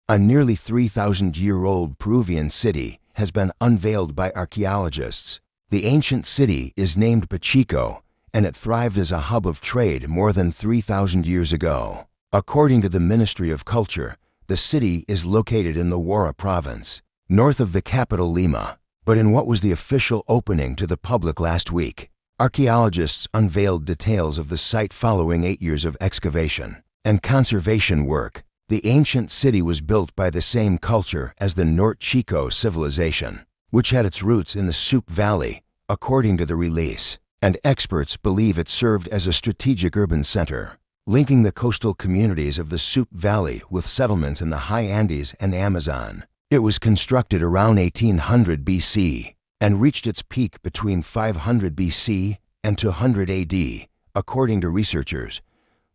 A nearly 3,000-year-old Peruvian city has been unveiled by archaeologists. The ancient city is named Pacheco, and it thrived as a hub of trade more than 3,000 years ago. According to the Ministry of Culture, the city is located in the Huara province, north of the capital Lima. But in what was the official opening to the public last week, archaeologists unveiled details of the site following 8 years of excavation and conservation work. The ancient city was built by the same culture as the Norte Chico civilization, which had its roots in the Supe Valley, according to the release, and experts believe it served as a strategic urban center, linking the coastal communities of the Supe Valley with settlements in the high Andes and Amazon. It was constructed around 1800 BC and reached its peak between 500 BC and 200 AD, according to researchers.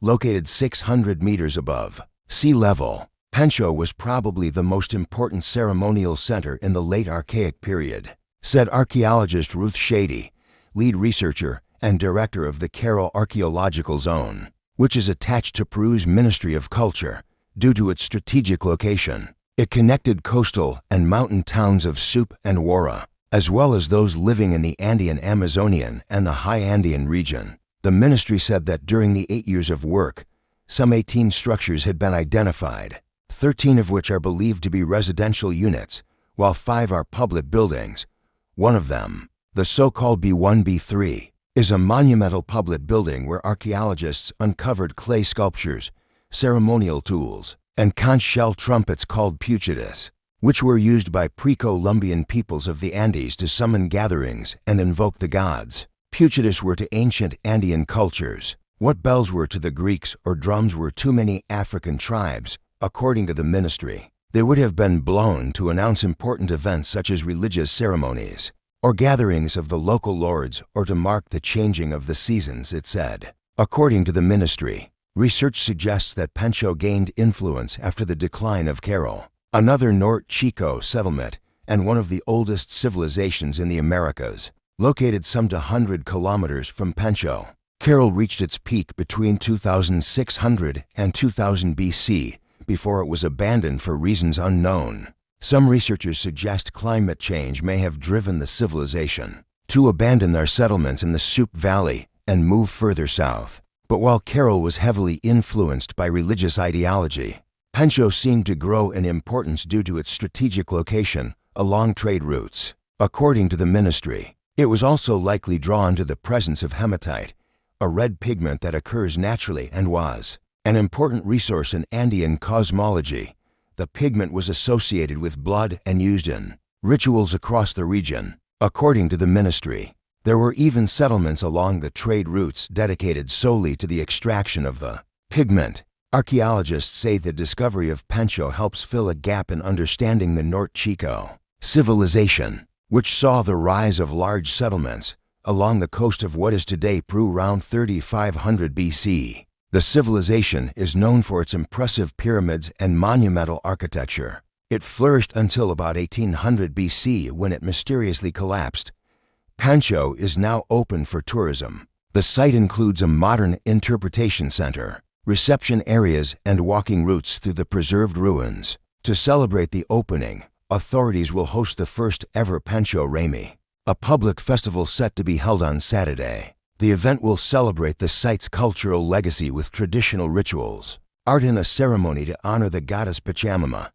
Located 600 meters above sea level, Pencho was probably the most important ceremonial center in the late Archaic period, said archaeologist Ruth Shady, lead researcher and director of the Carroll Archaeological Zone, which is attached to Peru's Ministry of Culture due to its strategic location. It connected coastal and mountain towns of Supe and Huara, as well as those living in the Andean Amazonian and the High Andean region. The ministry said that during the 8 years of work, some 18 structures had been identified, 13 of which are believed to be residential units, while 5 are public buildings. One of them, the so-called B1-B3, is a monumental public building where archaeologists uncovered clay sculptures, ceremonial tools, and conch shell trumpets called puchetas, which were used by pre-Columbian peoples of the Andes to summon gatherings and invoke the gods. Puchetas were to ancient Andean cultures what bells were to the Greeks or drums were to many African tribes, according to the ministry. They would have been blown to announce important events such as religious ceremonies, or gatherings of the local lords, or to mark the changing of the seasons, it said. According to the ministry, research suggests that Pencho gained influence after the decline of Carroll, another Norte Chico settlement and one of the oldest civilizations in the Americas, located some 200 kilometers from Pencho. Carroll reached its peak between 2600 and 2000 BC before it was abandoned for reasons unknown. Some researchers suggest climate change may have driven the civilization to abandon their settlements in the Supe Valley and move further south. But while Carroll was heavily influenced by religious ideology, Pencho seemed to grow in importance due to its strategic location along trade routes. According to the ministry, it was also likely drawn to the presence of hematite, a red pigment that occurs naturally and was an important resource in Andean cosmology. The pigment was associated with blood and used in rituals across the region. According to the ministry, there were even settlements along the trade routes dedicated solely to the extraction of the pigment. Archaeologists say the discovery of Pencho helps fill a gap in understanding the Norte Chico civilization, which saw the rise of large settlements along the coast of what is today Peru around 3500 BC. The civilization is known for its impressive pyramids and monumental architecture. It flourished until about 1800 BC when it mysteriously collapsed. Pencho is now open for tourism. The site includes a modern interpretation center, reception areas, and walking routes through the preserved ruins. To celebrate the opening, authorities will host the first ever Pencho Remi, a public festival set to be held on Saturday. The event will celebrate the site's cultural legacy with traditional rituals, art, and a ceremony to honor the goddess Pachamama.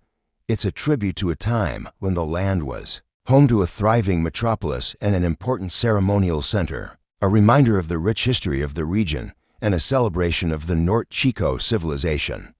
It's a tribute to a time when the land was home to a thriving metropolis and an important ceremonial center, a reminder of the rich history of the region and a celebration of the Norte Chico civilization.